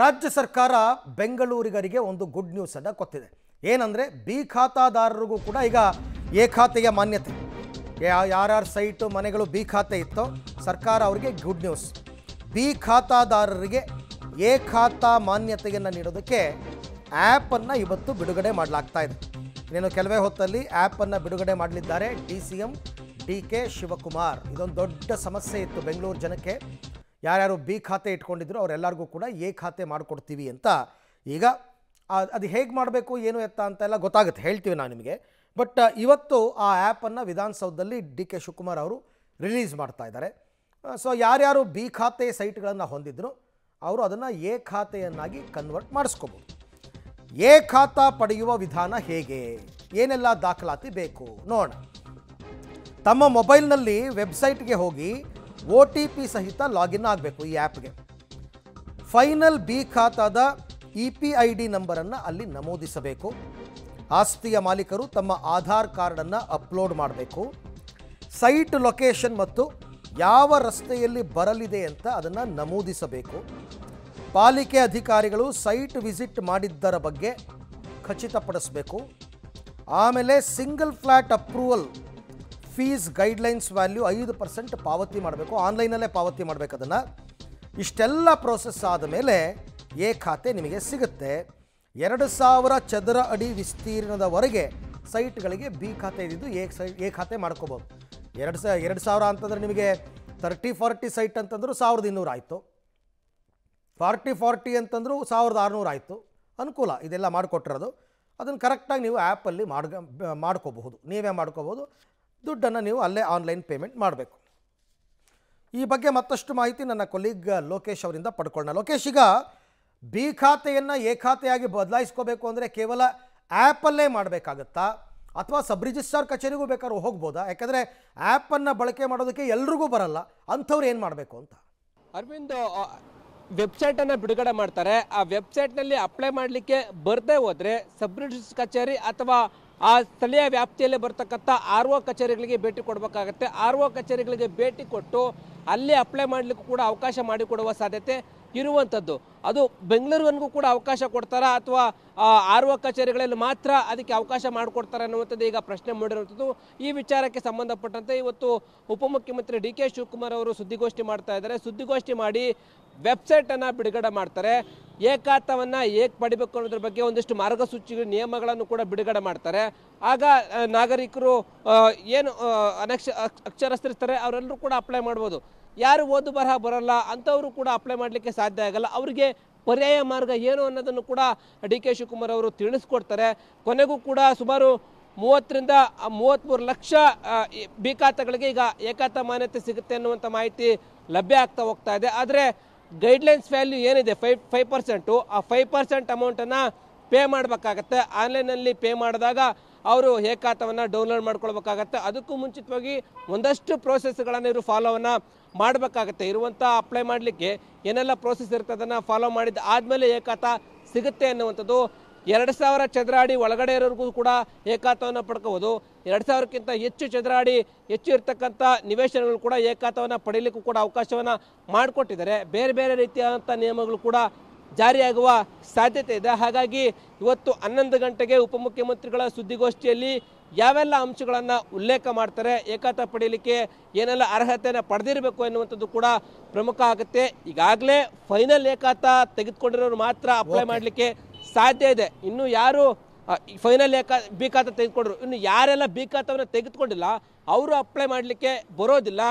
ರಾಜ್ಯ ಸರ್ಕಾರ ಬೆಂಗಳೂರಿಗರಿಗೆ ಒಂದು ಗುಡ್ ನ್ಯೂಸ್ ಅನ್ನು ಕೊಟ್ಟಿದೆ. ಏನಂದರೆ ಬಿ ಖಾತಾದಾರರಿಗೂ ಕೂಡ ಈಗ ಎ ಖಾತೆಯ ಮಾನ್ಯತೆ. ಯಾರ್ಯಾರ ಸೈಟು ಮನೆಗಳು ಬಿ ಖಾತೆ ಇತ್ತೋ ಸರ್ಕಾರ ಅವರಿಗೆ ಗುಡ್ ನ್ಯೂಸ್. ಬಿ ಖಾತಾದಾರರಿಗೆ ಎ ಖಾತಾ ಮಾನ್ಯತೆಯನ್ನು ನೀಡೋದಕ್ಕೆ ಆ್ಯಪನ್ನು ಇವತ್ತು ಬಿಡುಗಡೆ ಮಾಡಲಾಗ್ತಾ ಇದೆ. ಇನ್ನೇನು ಕೆಲವೇ ಹೊತ್ತಲ್ಲಿ ಆ್ಯಪನ್ನು ಬಿಡುಗಡೆ ಮಾಡಲಿದ್ದಾರೆ DCM DK ಶಿವಕುಮಾರ್. ಇದೊಂದು ದೊಡ್ಡ ಸಮಸ್ಯೆ ಇತ್ತು ಬೆಂಗಳೂರು ಜನಕ್ಕೆ. ಯಾರ್ಯಾರು ಬಿ ಖಾತೆ ಇಟ್ಕೊಂಡಿದ್ರು ಅವರೆಲ್ಲರಿಗೂ ಕೂಡ ಎ ಖಾತೆ ಮಾಡಿಕೊಡ್ತೀವಿ ಅಂತ. ಈಗ ಅದು ಹೇಗೆ ಮಾಡಬೇಕು ಏನು ಎತ್ತ ಅಂತೆಲ್ಲ ಗೊತ್ತಾಗುತ್ತೆ, ಹೇಳ್ತೀವಿ ನಾವು ನಿಮಗೆ. ಬಟ್ ಇವತ್ತು ಆ ಆ್ಯಪನ್ನು ವಿಧಾನಸೌಧದಲ್ಲಿ DK ಶಿವಕುಮಾರ್ ಅವರು ರಿಲೀಸ್ ಮಾಡ್ತಾ ಇದ್ದಾರೆ. ಸೊ ಯಾರ್ಯಾರು ಬಿ ಖಾತೆ ಸೈಟ್ಗಳನ್ನು ಹೊಂದಿದ್ರು ಅವರು ಅದನ್ನು ಎ ಖಾತೆಯನ್ನಾಗಿ ಕನ್ವರ್ಟ್ ಮಾಡಿಸ್ಕೋಬೋದು. ಎ ಖಾತಾ ಪಡೆಯುವ ವಿಧಾನ ಹೇಗೆ, ಏನೆಲ್ಲ ದಾಖಲಾತಿ ಬೇಕು ನೋಡೋಣ. ತಮ್ಮ ಮೊಬೈಲ್ನಲ್ಲಿ ವೆಬ್ಸೈಟ್ಗೆ ಹೋಗಿ OTP ಸಹಿತ ಲಾಗಿನ್ ಆಗಬೇಕು ಈ ಆ್ಯಪ್ಗೆ. ಫೈನಲ್ ಬಿ ಖಾತಾದ EPID ನಂಬರನ್ನು ಅಲ್ಲಿ ನಮೂದಿಸಬೇಕು. ಆಸ್ತಿಯ ಮಾಲೀಕರು ತಮ್ಮ ಆಧಾರ್ ಕಾರ್ಡನ್ನು ಅಪ್ಲೋಡ್ ಮಾಡಬೇಕು. ಸೈಟ್ ಲೊಕೇಶನ್ ಮತ್ತು ಯಾವ ರಸ್ತೆಯಲ್ಲಿ ಬರಲಿದೆ ಅಂತ ಅದನ್ನು ನಮೂದಿಸಬೇಕು. ಪಾಲಿಕೆ ಅಧಿಕಾರಿಗಳು ಸೈಟ್ ವಿಸಿಟ್ ಮಾಡಿದ್ದರ ಬಗ್ಗೆ ಖಚಿತಪಡಿಸಬೇಕು. ಆಮೇಲೆ single flat approval fees guidelines value 5% ಪಾವತಿ ಮಾಡಬೇಕು. ಆನ್ಲೈನಲ್ಲೇ ಪಾವತಿ ಮಾಡಬೇಕು ಅದನ್ನು. ಇಷ್ಟೆಲ್ಲ ಪ್ರೋಸೆಸ್ ಆದ ಮೇಲೆ ಎ ಖಾತೆ ನಿಮಗೆ ಸಿಗುತ್ತೆ. 2000 ಚದರ ಅಡಿ ವಿಸ್ತೀರ್ಣದವರೆಗೆ ಸೈಟ್ಗಳಿಗೆ ಬಿ ಖಾತೆ ಇದ್ದಿದ್ದು ಎ ಖಾತೆ ಮಾಡ್ಕೋಬೋದು. 2000 ಅಂತಂದರೆ ನಿಮಗೆ 30-40 ಸೈಟ್ ಅಂತಂದ್ರು 1200 ಆಯಿತು. 40-40 ಅಂತಂದ್ರು 1600 ಆಯಿತು. ಅನುಕೂಲ ಇದೆಲ್ಲ ಮಾಡಿಕೊಟ್ಟಿರೋದು. ಅದನ್ನು ಕರೆಕ್ಟಾಗಿ ನೀವು ಆ್ಯಪಲ್ಲಿ ಮಾಡ್ಕೋಬಹುದು, ನೀವೇ ಮಾಡ್ಕೋಬೋದು. ದುಡ್ಡನ್ನು ನೀವು ಅಲ್ಲೇ ಆನ್ಲೈನ್ ಪೇಮೆಂಟ್ ಮಾಡಬೇಕು. ಈ ಬಗ್ಗೆ ಮತ್ತಷ್ಟು ಮಾಹಿತಿ ನನ್ನ ಕೊಲೀಗ್ ಲೋಕೇಶ್ ಅವರಿಂದ ಪಡ್ಕೊಳ್ಳೋಣ. ಲೋಕೇಶ್, ಈಗ ಬಿ ಖಾತೆಯನ್ನು ಎ ಖಾತೆಯಾಗಿ ಬದಲಾಯಿಸ್ಕೋಬೇಕು ಅಂದರೆ ಕೇವಲ ಆ್ಯಪಲ್ಲೇ ಮಾಡಬೇಕಾಗತ್ತಾ ಅಥವಾ ಸಬ್ ರಿಜಿಸ್ಟ್ರಾರ್ ಕಚೇರಿಗೂ ಬೇಕಾದ್ರೂ ಹೋಗ್ಬೋದಾ? ಯಾಕಂದರೆ ಆ್ಯಪನ್ನು ಬಳಕೆ ಮಾಡೋದಕ್ಕೆ ಎಲ್ರಿಗೂ ಬರಲ್ಲ, ಅಂಥವ್ರು ಏನು ಮಾಡಬೇಕು ಅಂತ. ಅರವಿಂದ್, ವೆಬ್ಸೈಟನ್ನು ಬಿಡುಗಡೆ ಮಾಡ್ತಾರೆ. ಆ ವೆಬ್ಸೈಟ್ನಲ್ಲಿ ಅಪ್ಲೈ ಮಾಡಲಿಕ್ಕೆ ಬರದೇ ಹೋದರೆ ಸಬ್ ರಿಜಿಸ್ಟ್ರಾರ್ ಕಚೇರಿ ಅಥವಾ ಆ ಸ್ಥಳೀಯ ವ್ಯಾಪ್ತಿಯಲ್ಲಿ ಬರ್ತಕ್ಕಂಥ RO ಕಚೇರಿಗಳಿಗೆ ಭೇಟಿ ಕೊಡಬೇಕಾಗತ್ತೆ. RO ಕಚೇರಿಗಳಿಗೆ ಭೇಟಿ ಕೊಟ್ಟು ಅಲ್ಲಿ ಅಪ್ಲೈ ಮಾಡಲಿಕ್ಕೂ ಕೂಡ ಅವಕಾಶ ಮಾಡಿಕೊಡುವ ಸಾಧ್ಯತೆ ಇರುವಂಥದ್ದು. ಅದು ಬೆಂಗಳೂರಿಗೂ ಕೂಡ ಅವಕಾಶ ಕೊಡ್ತಾರಾ ಅಥವಾ RO ಕಚೇರಿಗಳಲ್ಲಿ ಮಾತ್ರ ಅದಕ್ಕೆ ಅವಕಾಶ ಮಾಡಿಕೊಡ್ತಾರೆ ಅನ್ನುವಂಥದ್ದು ಈಗ ಪ್ರಶ್ನೆ ಮೂಡಿರುವಂಥದ್ದು. ಈ ವಿಚಾರಕ್ಕೆ ಸಂಬಂಧಪಟ್ಟಂತೆ ಇವತ್ತು ಉಪಮುಖ್ಯಮಂತ್ರಿ DK ಶಿವಕುಮಾರ್ ಅವರು ಸುದ್ದಿಗೋಷ್ಠಿ ಮಾಡ್ತಾ ಇದ್ದಾರೆ. ಸುದ್ದಿಗೋಷ್ಠಿ ಮಾಡಿ ವೆಬ್ಸೈಟನ್ನು ಬಿಡುಗಡೆ ಮಾಡ್ತಾರೆ. ಏಕಾತವನ್ನು ಹೇಗೆ ಪಡಿಬೇಕು ಅನ್ನೋದ್ರ ಬಗ್ಗೆ ಒಂದಿಷ್ಟು ಮಾರ್ಗಸೂಚಿ ನಿಯಮಗಳನ್ನು ಕೂಡ ಬಿಡುಗಡೆ ಮಾಡ್ತಾರೆ. ಆಗ ನಾಗರಿಕರು ಏನು ಅಕ್ಷರಸ್ಥರಿರ್ತಾರೆ ಅವರೆಲ್ಲರೂ ಕೂಡ ಅಪ್ಲೈ ಮಾಡ್ಬೋದು. ಯಾರು ಓದು ಬರಹ ಬರಲ್ಲ ಅಂಥವರು ಕೂಡ ಅಪ್ಲೈ ಮಾಡಲಿಕ್ಕೆ ಸಾಧ್ಯ ಆಗಲ್ಲ. ಅವರಿಗೆ ಪರ್ಯಾಯ ಮಾರ್ಗ ಏನು ಅನ್ನೋದನ್ನು ಕೂಡ DK ಶಿವಕುಮಾರ್ ಅವರು ತಿಳಿಸ್ಕೊಡ್ತಾರೆ. ಕೊನೆಗೂ ಕೂಡ ಸುಮಾರು 30ರಿಂದ 33 ಲಕ್ಷ ಬಿ ಖಾತೆಗಳಿಗೆ ಈಗ ಏಕಾತ ಮಾನ್ಯತೆ ಸಿಗುತ್ತೆ ಅನ್ನುವಂಥ ಮಾಹಿತಿ ಲಭ್ಯ ಆಗ್ತಾ ಹೋಗ್ತಾ ಇದೆ. ಆದರೆ ಗೈಡ್ಲೈನ್ಸ್ ವ್ಯಾಲ್ಯೂ ಏನಿದೆ 5%, ಆ 5% ಅಮೌಂಟನ್ನು ಪೇ ಮಾಡಬೇಕಾಗತ್ತೆ. ಆನ್ಲೈನಲ್ಲಿ ಪೇ ಮಾಡಿದಾಗ ಅವರು ಏಕಾತವನ್ನು ಡೌನ್ಲೋಡ್ ಮಾಡ್ಕೊಳ್ಬೇಕಾಗತ್ತೆ. ಅದಕ್ಕೂ ಮುಂಚಿತವಾಗಿ ಒಂದಷ್ಟು ಪ್ರೋಸೆಸ್ಗಳನ್ನು ಇವರು ಫಾಲೋವನ್ನು ಮಾಡಬೇಕಾಗತ್ತೆ. ಇರುವಂಥ ಅಪ್ಲೈ ಮಾಡಲಿಕ್ಕೆ ಏನೆಲ್ಲ ಪ್ರೋಸೆಸ್ ಇರುತ್ತೆ ಅದನ್ನು ಫಾಲೋ ಮಾಡಿದ ಆದಮೇಲೆ ಏಕಾತ ಸಿಗುತ್ತೆ ಅನ್ನುವಂಥದ್ದು. 2000 ಚದರ ಅಡಿ ಒಳಗಡೆ ಇರೋರಿಗೂ ಕೂಡ ಏಕಾತವನ್ನು ಪಡ್ಕೋಬೋದು. 2000ಕ್ಕಿಂತ ಹೆಚ್ಚು ಚದರ ಅಡಿ ಹೆಚ್ಚು ಇರ್ತಕ್ಕಂಥ ನಿವೇಶನಗಳು ಕೂಡ ಏಕಾತವನ್ನು ಪಡೀಲಿಕ್ಕೂ ಕೂಡ ಅವಕಾಶವನ್ನು ಮಾಡಿಕೊಟ್ಟಿದ್ದಾರೆ. ಬೇರೆ ಬೇರೆ ರೀತಿಯಾದಂಥ ನಿಯಮಗಳು ಕೂಡ ಜಾರಿಯಾಗುವ ಸಾಧ್ಯತೆ ಇದೆ. ಹಾಗಾಗಿ ಇವತ್ತು 11 ಗಂಟೆಗೆ ಉಪಮುಖ್ಯಮಂತ್ರಿಗಳ ಸುದ್ದಿಗೋಷ್ಠಿಯಲ್ಲಿ ಯಾವೆಲ್ಲ ಅಂಶಗಳನ್ನು ಉಲ್ಲೇಖ ಮಾಡ್ತಾರೆ, ಏಕಾತ ಪಡೀಲಿಕ್ಕೆ ಏನೆಲ್ಲ ಅರ್ಹತೆಯನ್ನು ಪಡೆದಿರಬೇಕು ಎನ್ನುವಂಥದ್ದು ಕೂಡ ಪ್ರಮುಖ ಆಗುತ್ತೆ. ಈಗಾಗಲೇ ಫೈನಲ್ ಏಕಾತ ತೆಗೆದುಕೊಂಡಿರೋರು ಮಾತ್ರ ಅಪ್ಲೈ ಮಾಡಲಿಕ್ಕೆ ಸಾಧ್ಯ ಇದೆ. ಇನ್ನು ಯಾರು ಫೈನಲ್ ಬಿ ಖಾತೆ ತೆಗೆದುಕೊಂಡ್ರು, ಇನ್ನು ಯಾರೆಲ್ಲ ಬಿ ಖಾತವನ್ನು ತೆಗೆದುಕೊಂಡಿಲ್ಲ ಅವರು ಅಪ್ಲೈ ಮಾಡಲಿಕ್ಕೆ ಬರೋದಿಲ್ಲ.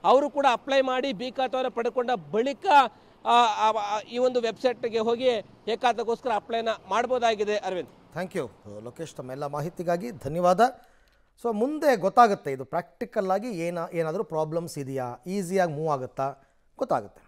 ಅವರು ಕೂಡ ಅಪ್ಲೈ ಮಾಡಿ ಬಿ ಖಾತವನ್ನು ಪಡೆದುಕೊಂಡ ಬಳಿಕ ಈ ಒಂದು ವೆಬ್ಸೈಟ್ಗೆ ಹೋಗಿ ಏಕಾತಗೋಸ್ಕರ ಅಪ್ಲೈನ ಮಾಡ್ಬೋದಾಗಿದೆ. ಅರವಿಂದ್, ಥ್ಯಾಂಕ್ ಯು ಲೋಕೇಶ್, ತಮ್ಮೆಲ್ಲ ಮಾಹಿತಿಗಾಗಿ ಧನ್ಯವಾದ. ಸೊ ಮುಂದೆ ಗೊತ್ತಾಗುತ್ತೆ ಇದು ಪ್ರಾಕ್ಟಿಕಲ್ ಆಗಿ ಏನಾದರೂ ಪ್ರಾಬ್ಲಮ್ಸ್ ಇದೆಯಾ, ಈಸಿಯಾಗಿ ಮೂವ್ ಆಗುತ್ತಾ ಗೊತ್ತಾಗುತ್ತೆ.